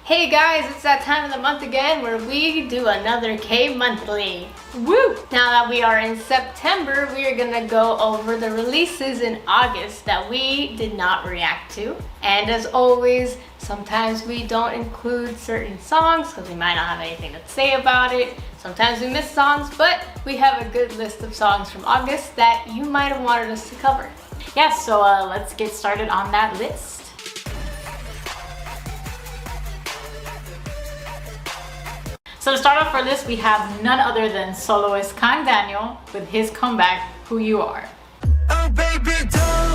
Hey guys, it's that time of the month again where we do another K-monthly. Woo! Now that we are in September, we are gonna go over the releases in August that we did not react to. And as always, sometimes we don't include certain songs because we might not have anything to say about it. Sometimes we miss songs, but we have a good list of songs from August that you might have wanted us to cover. Yeah, so let's get started on that list. So to start off our list, we have none other than soloist Kang Daniel with his comeback, Who You Are. Oh, baby, don't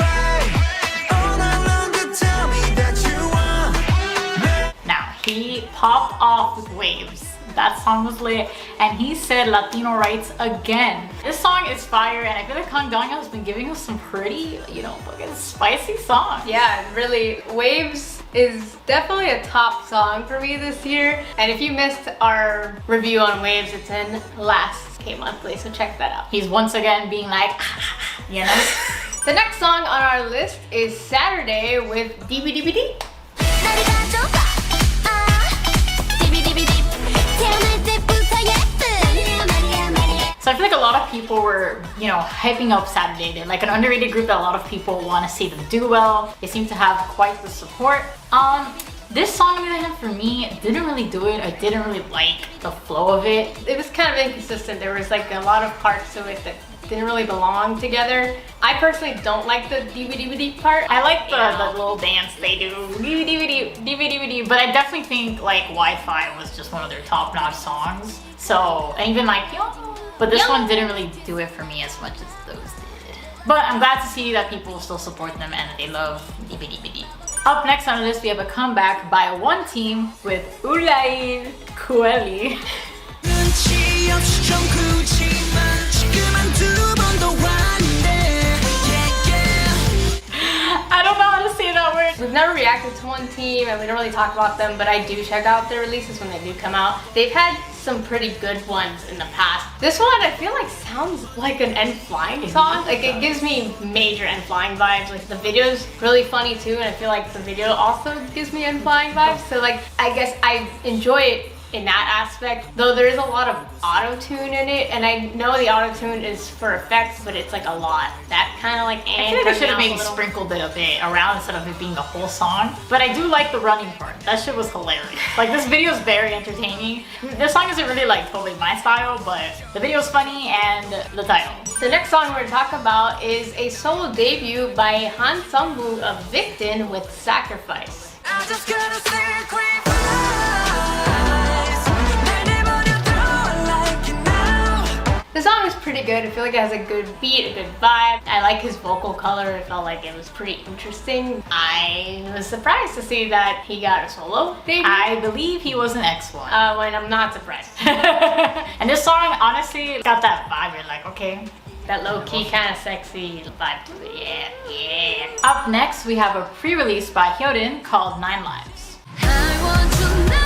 wait. All along to tell me that you want. Now, he popped off with Waves. That song was lit, and he said Latino rights again. This song is fire, and I feel like Kang Daniel has been giving us some pretty, fucking spicy songs. Yeah, really, Waves is definitely a top song for me this year. And if you missed our review on Waves, it's in last K-monthly, so check that out. He's once again being like, The next song on our list is Saturday with D.B.D.B.DIB. So I feel like a lot of people were, hyping up Saturday. They're like an underrated group that a lot of people want to see them do well. They seem to have quite the support. This song, on the other hand, for me, didn't really do it. I didn't really like the flow of it. It was kind of inconsistent. There was like a lot of parts to it that didn't really belong together. I personally don't like the D.B.D.B.DIB part. I like the little dance they do, D.B.D.B.DIB, but I definitely think like Wi-Fi was just one of their top-notch songs. So, and even like, but this one didn't really do it for me as much as those did. But I'm glad to see that people still support them and that they love D.B.D.B.DIB. Up next on the list, we have a comeback by one team with ULLAELI. I don't know how to say that word. We've never reacted to one team and we don't really talk about them, but I do check out their releases when they do come out. They've had some pretty good ones in the past. This one I feel like sounds like an N Flying song. Like it gives me major N Flying vibes. Like the video's really funny too, and I feel like the video also gives me N Flying vibes. So like I guess I enjoy it in that aspect, though there is a lot of auto-tune in it, and I know the auto-tune is for effects, but it's like a lot. That kind of like I feel like they should have maybe sprinkled it a bit around instead of it being the whole song. But I do like the running part. That shit was hilarious. Like this video is very entertaining. This song isn't really like totally my style, but the video is funny and the title. The next song we're going to talk about is a solo debut by Seungwoo of Victon with Sacrifice. I just gotta say the song is pretty good. I feel like it has a good beat, a good vibe. I like his vocal color. I felt like it was pretty interesting. I was surprised to see that he got a solo debut. I believe he was an X1. And I'm not surprised. And this song, honestly, got that vibe. You're like, okay. That low-key kind of sexy vibe to it. Yeah. Up next, we have a pre-release by Hyolyn called 9 Lives. I want to know.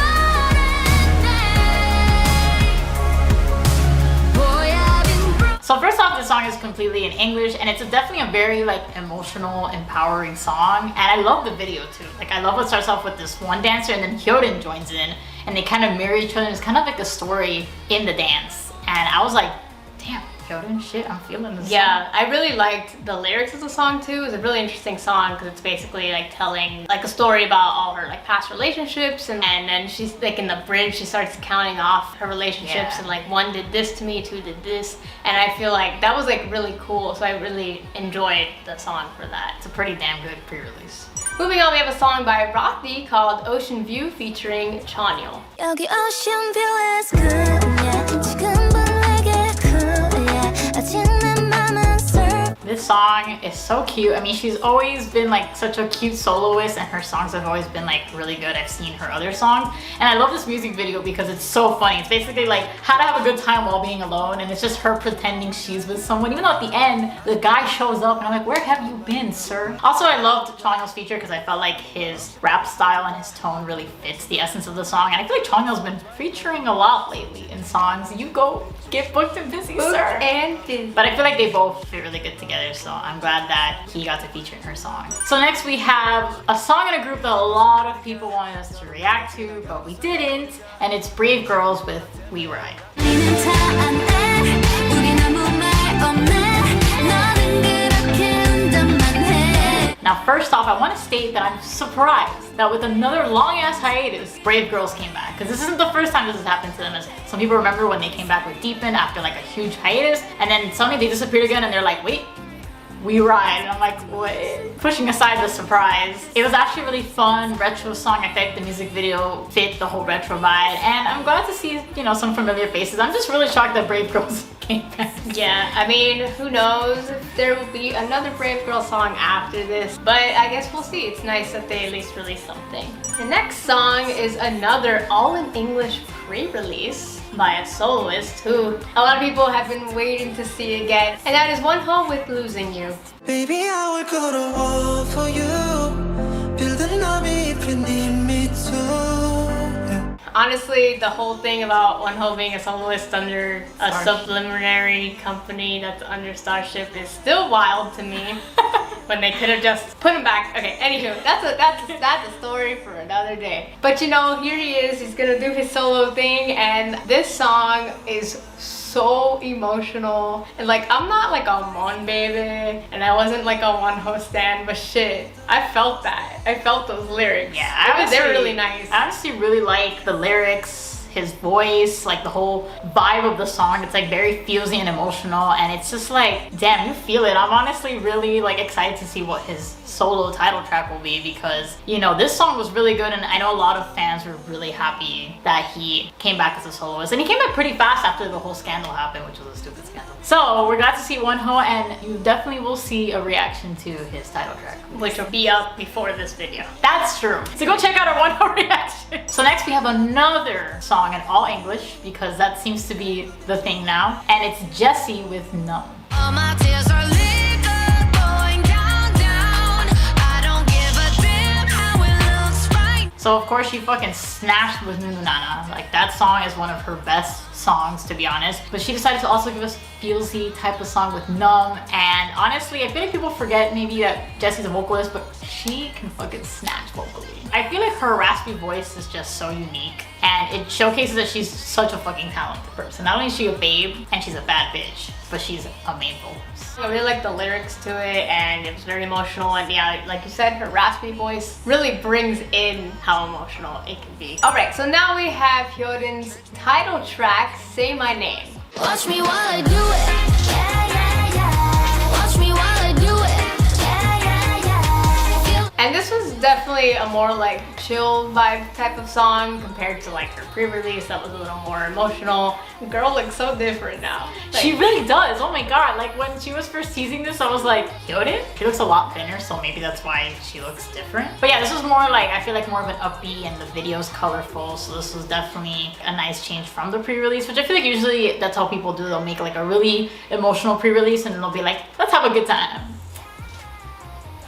So first off, this song is completely in English, and it's definitely a very like emotional, empowering song. And I love the video too. Like I love what starts off with this one dancer and then Hyolyn joins in and they kind of mirror each other. It's kind of like a story in the dance. And I was like, damn, Hyolyn, shit, I'm feeling this. Yeah, I really liked the lyrics of the song too. It's a really interesting song because it's basically like telling like a story about all her like past relationships, and then she's like in the bridge she starts counting off her relationships and like one did this to me, two did this, and I feel like that was like really cool, so I really enjoyed the song for that. It's a pretty damn good pre-release. Moving on, we have a song by ROTHY called Ocean View featuring Chanyeol. 여기 ocean view is good, yeah. 지금은 내게 cool, yeah. 아직 내 맘은 surf. This song is so cute. I mean, she's always been like such a cute soloist and her songs have always been like really good. I've seen her other songs and I love this music video because it's so funny. It's basically like how to have a good time while being alone, and it's just her pretending she's with someone, even though at the end the guy shows up and I'm like, where have you been, sir? Also, I loved Chanyeol's feature because I felt like his rap style and his tone really fits the essence of the song, and I feel like Chanyeol's been featuring a lot lately in songs. You go get booked and busy, Booked sir. and busy. But I feel like they both fit really good together. together, so I'm glad that he got to feature in her song. So next we have a song in a group that a lot of people wanted us to react to, but we didn't, and it's Brave Girls with We Ride. Now first off, I want to state that I'm surprised that with another long ass hiatus, Brave Girls came back. Because this isn't the first time this has happened to them. As some people remember when they came back with D.B.D.B.DIB after like a huge hiatus, and then suddenly they disappeared again and they're like, wait, We Ride. And I'm like, what? Pushing aside the surprise. It was actually really fun, retro song. I think the music video fit the whole retro vibe. And I'm glad to see, you know, some familiar faces. I'm just really shocked that Brave Girls came back. Yeah, I mean, who knows if there will be another Brave Girl song after this, but I guess we'll see. It's nice that they at least released something. The next song is another all-in-English pre-release by a soloist who a lot of people have been waiting to see again, and that is Wonho with Losing You. Baby, I will go to war for you. Build an army if you need me to. Honestly, the whole thing about Wonho being a soloist under a subliminary company that's under Starship is still wild to me. When they could have just put him back. Okay, anywho, that's a story for another day. But you know, here he is. He's gonna do his solo thing, and this song is so emotional. And like, I'm not like a Mon baby, and I wasn't like a Wonho stan, but shit, I felt that. I felt those lyrics. Yeah, they're really nice. I honestly really like the lyrics, his voice, like the whole vibe of the song. It's like very feelsy and emotional, and it's just like, damn, you feel it. I'm honestly really like excited to see what his solo title track will be, because you know, this song was really good, and I know a lot of fans were really happy that he came back as a soloist, and he came back pretty fast after the whole scandal happened, which was a stupid scandal. So we're glad to see Wonho, and you definitely will see a reaction to his title track, Which will be up before this video. that's true. So go check out our Wonho reaction. So next we have another song in all English, because that seems to be the thing now, and it's Jessi with Numb. All my tears are liquor going down, down. I don't give a damn how it looks right. So of course she fucking snatched with nanana. Like, that song is one of her best songs, to be honest. But she decided to also give us feelsy type of song with Numb, and honestly, I feel like people forget maybe that Jessi's a vocalist, but she can fucking snatch vocally. I feel like her raspy voice is just so unique, and it showcases that she's such a fucking talented person. Not only is she a babe and she's a bad bitch, but she's a main vocalist. I really like the lyrics to it, and it was very emotional, and yeah, like you said, her raspy voice really brings in how emotional it can be. Alright, so now we have Hyolyn's title track, Say My Name. Watch me while I do it. Yeah, yeah, yeah. Watch me while I do it. Yeah, yeah, yeah. And this was definitely a more like chill vibe type of song compared to like her pre-release that was a little more emotional. The girl looks so different now. Like, She really does. Oh my god. Like, when she was first teasing this, I was like, Hyolyn? She looks a lot thinner, so maybe that's why she looks different. But yeah, this was more like, I feel like more of an upbeat, and the video's colorful, so this was definitely a nice change from the pre-release, which I feel like usually that's how people do. They'll make like a really emotional pre-release, and then they'll be like, let's have a good time.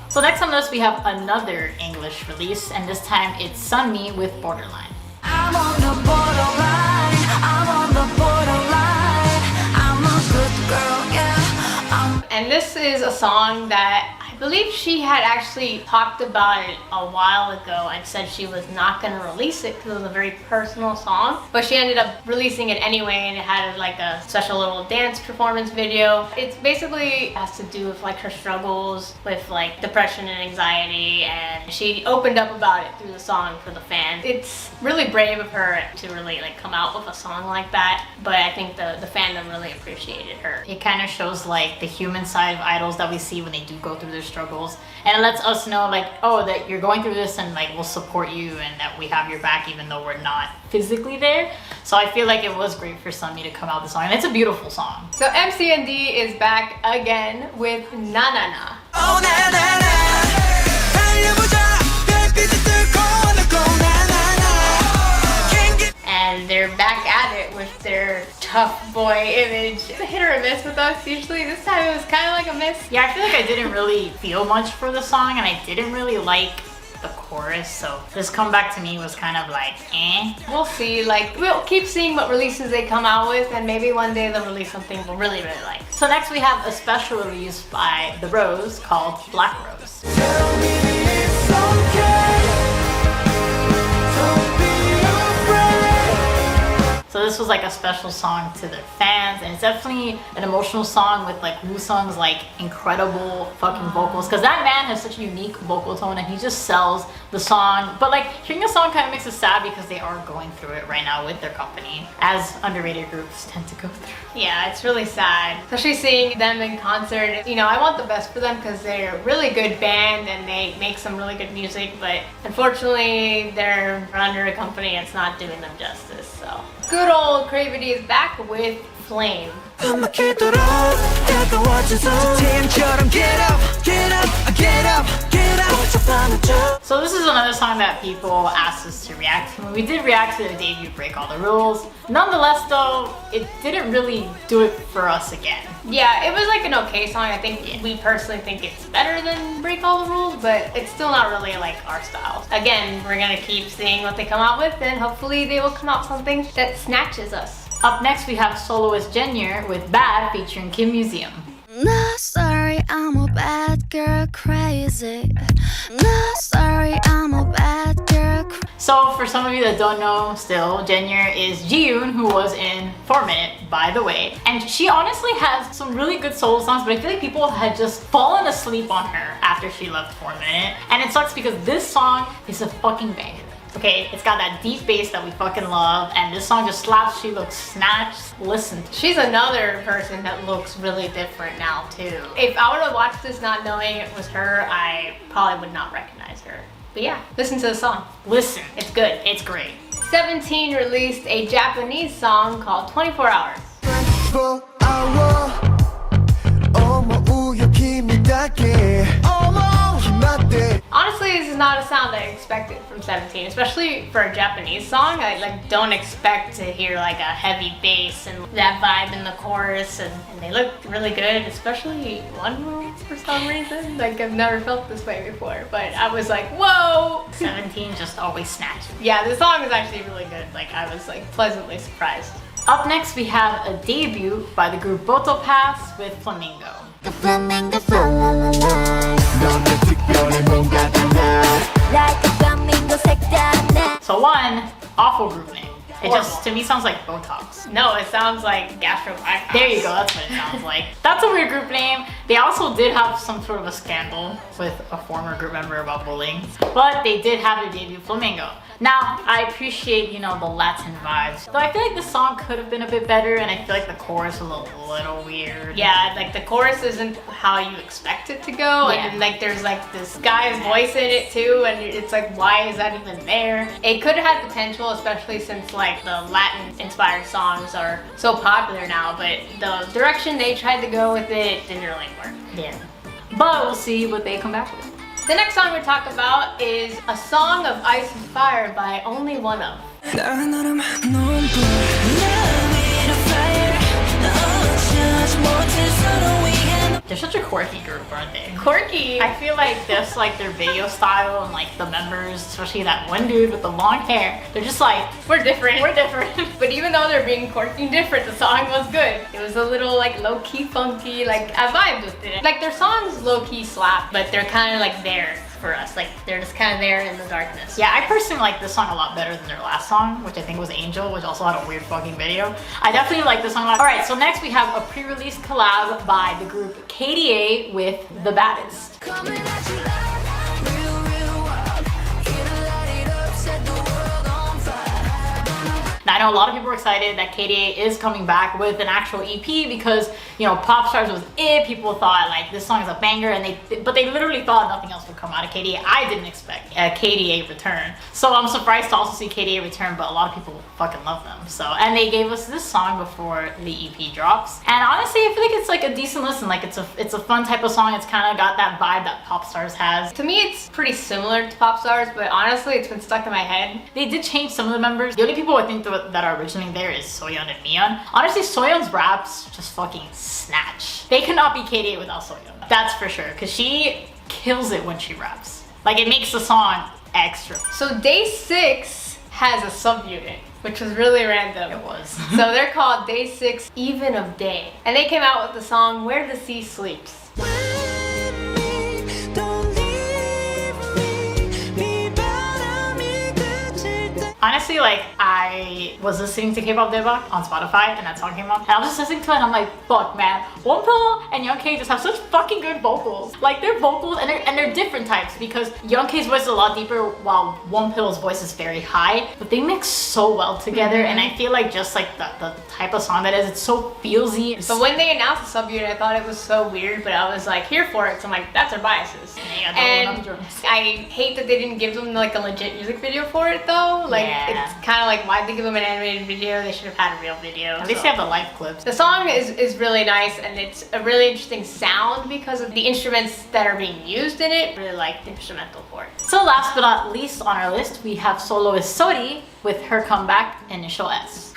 So next on this we have another English release, and this time it's Sunmi with Borderline. I'm on the borderline. I'm on the borderline. I'm a good girl, yeah. and this is a song that I believe she had actually talked about it a while ago and said she was not going to release it because it was a very personal song, but she ended up releasing it anyway, and it had like a special little dance performance video. It's basically has to do with like her struggles with like depression and anxiety, and she opened up about it through the song for the fans. It's really brave of her to really like come out with a song like that, but I think the fandom really appreciated her. It kind of shows like the human side of idols that we see when they do go through their struggles, and it lets us know like, oh, that you're going through this, and like we'll support you, and that we have your back even though we're not physically there. So I feel like it was great for Sunmi to come out with the song, and it's a beautiful song. So MCND is back again with nanana. Oh, na na na. 달려보자. 별빛을 뚫고 올라고 나 나 나. Can't get. And they're back at it with their tough boy image. It's a hit or a miss with us usually. This time it was kind of like a miss. Yeah, I feel like I didn't really feel much for the song, and I didn't really like the chorus, so this comeback to me was kind of like, eh. We'll see, like, we'll keep seeing what releases they come out with, and maybe one day they'll release something we'll really, really like. So next we have a special release by The Rose called Black Rose. Tell me it's okay. Don't be afraid. So this was like a special song to their fans, and it's definitely an emotional song with like Woosung's like incredible fucking vocals, because that man has such a unique vocal tone and he just sells the song. But like hearing a song kind of makes us sad because they are going through it right now with their company, as underrated groups tend to go through. Yeah, it's really sad, especially seeing them in concert. You know, I want the best for them because they're a really good band and they make some really good music, but unfortunately they're under a company and it's not doing them justice. So good old CRAVITY is back with Flame. 음악히도록 가까워져서 태양처럼 get up, get up, get up, get up. 뻗쳐봐줘. So this is another song that people asked us to react to. We did react to the debut Break All the Rules. Nonetheless though, it didn't really do it for us again. Yeah, it was like an okay song. I think we personally think it's better than Break All the Rules, but it's still not really like our style. Again, we're gonna keep seeing what they come out with, and hopefully they will come out something that snatches us. Up next we have soloist Jenyer with Bad featuring Kimmuseum. Not sorry, I'm a bad girl, crazy. Not sorry, I'm a bad girl. So for some of you that don't know still, Jenyer is Jiyoon, who was in 4 Minute, by the way. And she honestly has some really good solo songs, but I feel like people had just fallen asleep on her after she left 4 Minute. And it sucks because this song is a fucking banger. Okay, it's got that deep bass that we fucking love, and this song just slaps. She looks snatched. Listen to it. She's another person that looks really different now too. If I were to watch this not knowing it was her, I probably would not recognize her. But yeah, listen to the song. Listen, It's good. it's great. 17 released a Japanese song called 24 Hours. 24 hour. 어머 우연히 어머 힘맞대. Honestly, this is not a sound I expected from 17, especially for a Japanese song. I like don't expect to hear like a heavy bass and that vibe in the chorus, and they look really good, especially Wonho for some reason. Like I've never felt this way before, but I was like, whoa! 17 just always snatches. Yeah, the song is actually really good. Like I was like pleasantly surprised. Up next we have a debut by the group BOTOPASS with Flamingo. The flamingo fa la la la. 너는 특별해 뭔가 달라. Like a flamingo 색다른. So one, awful group name. It just, to me, sounds like Botox. No, it sounds like gastro bypass. There you go, that's what it sounds like. That's a weird group name. They also did have some sort of a scandal with a former group member about bullying, but they did have their debut, Flamingo. Now, I appreciate, you know, the Latin vibes. Though I feel like the song could have been a bit better, and I feel like the chorus was a little weird. Yeah, like the chorus isn't how you expect it to go, Yeah. and like there's like this guy's voice in it too, and it's like, why is that even there? It could have had potential, especially since like the Latin-inspired songs are so popular now, but the direction they tried to go with it didn't really work. Yeah. But we'll see what they come back with. The next song we talk about is a song of Ice and Fire by OnlyOneOf. 난 너를 눈물 Love in a fire. 어쩌지 못해 서로 위해. They're such a quirky group, aren't they? Quirky! I feel like this, like their video style and like the members, especially that one dude with the long hair, they're just like, We're different. we're different. But even though they're being quirky and different, the song was good. It was a little like low-key funky, like I vibed with it. Like their songs low-key slap, but they're kind of like there for us. Like they're just kind of there in the darkness. Yeah, I personally like this song a lot better than their last song, which I think was Angel, which also had a weird fucking video. I definitely like this song a lot. Alright, so next we have a pre-release collab by the group KDA with The Baddest. Coming at you like real, real wild. Here to light it up, set the world on fire. Now I know a lot of people are excited that KDA is coming back with an actual EP because, you know, Pop Stars was it. People thought like this song is a banger, and but they literally thought nothing else would come out of KDA. I didn't expect a KDA return, so I'm surprised to also see KDA return. But a lot of people fucking love them. So, and they gave us this song before the EP drops, and honestly, I feel like it's like a decent listen. Like it's a fun type of song. It's kind of got that vibe that Pop Stars has. To me, it's pretty similar to Pop Stars, but honestly, it's been stuck in my head. They did change some of the members. The only people I think that are originally there is Soyeon and Miyeon. Honestly, Soyeon's raps just fucking snatch. They cannot be KDA without Soyeon. That's for sure, because she kills it when she raps. Like it makes the song extra. So Day 6 has a subunit, which was really random. It was. So they're called Day 6 Even of Day. And they came out with the song Where the Sea Sleeps. Honestly, like I was listening to Kpop Debug on Spotify and that song came on and I was just listening to it and I'm like, fuck man, Wonho and Younghae just have such fucking good vocals. Like their vocals and they're different types because Younghae's voice is a lot deeper while Wonho's voice is very high, but they mix so well together and I feel like just like the type of song that is, it's so feelsy. But when they announced the subunit, I thought it was so weird, but I was like here for it. So I'm like, that's our biases. And I hate that they didn't give them like a legit music video for it though. Like it's kind of like, why'd they give them an animated video? They should have had a real video. At least they have the live clips. The song is really nice and it's a really interesting sound because of the instruments that are being used in it. I really like the instrumental for it. So last but not least on our list, we have soloist Sori with her comeback, Initial S.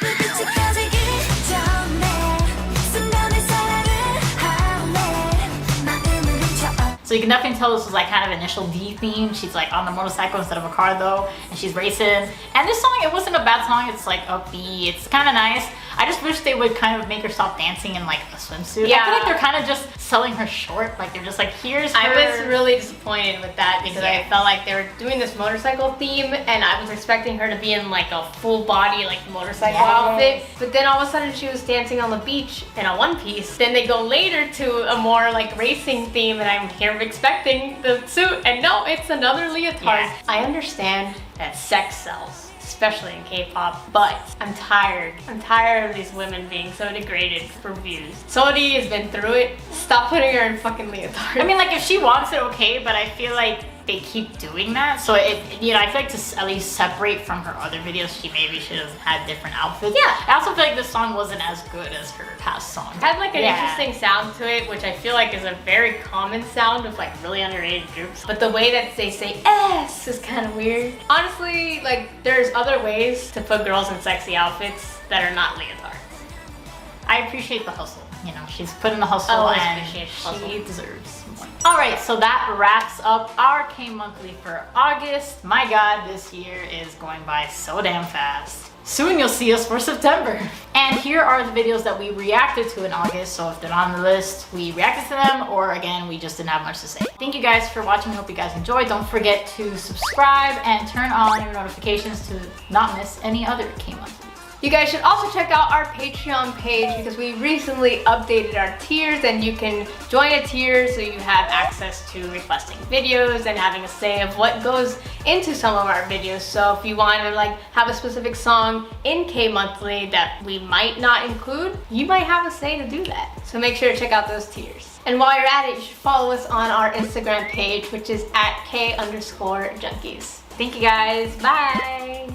So you can definitely tell this was like kind of Initial D theme. She's like on the motorcycle instead of a car though, and she's racing. And this song, it wasn't a bad song. It's like upbeat. It's kind of nice. I just wish they would kind of make her stop dancing in like a swimsuit. Yeah. I feel like they're kind of just selling her short. Like they're just like, here's her. I was really disappointed with that because I felt like they were doing this motorcycle theme and I was expecting her to be in like a full body like motorcycle outfit. But then all of a sudden she was dancing on the beach in a one piece. Then they go later to a more like racing theme and I'm here expecting the suit and no, it's another leotard. Yeah. I understand that sex sells, especially in K-pop, but I'm tired. I'm tired of these women being so degraded for views. Sori has been through it. Stop putting her in fucking leotard. I mean, like if she wants it, okay, but I feel like they keep doing that. So it, you know, I feel like to at least separate from her other videos, she maybe should have had different outfits. Yeah. I also feel like this song wasn't as good as her past songs. It had like an interesting sound to it, which I feel like is a very common sound of like really underrated groups. But the way that they say S is kind of weird. Honestly, like there's other ways to put girls in sexy outfits that are not leotards. I appreciate the hustle. You know, she's put in the hustle and she deserves more. Alright, so that wraps up our K-Monthly for August. My god, this year is going by so damn fast. Soon you'll see us for September. And here are the videos that we reacted to in August. So if they're not on the list, we reacted to them, or again, we just didn't have much to say. Thank you guys for watching. I hope you guys enjoyed. Don't forget to subscribe and turn on your notifications to not miss any other K-Monthly. You guys should also check out our Patreon page because we recently updated our tiers and you can join a tier so you have access to requesting videos and having a say of what goes into some of our videos. So if you want to like have a specific song in K-Monthly that we might not include, you might have a say to do that. So make sure to check out those tiers. And while you're at it, you should follow us on our Instagram page, which is @K_junkies. Thank you guys, bye!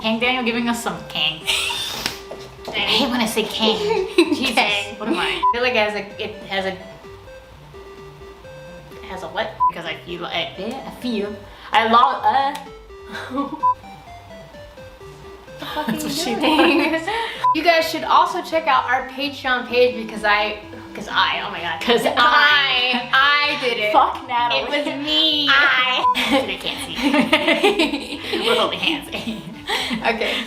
Kang Daniel giving us some Kang. I hate when I say Kang. Jesus, Kang. what am I? I feel like it has a what? Because I feel I love That's what she thinks. You guys should also check out our Patreon page because I did it. Fuck Natalie. It was me. They can't see. With only hands. Okay.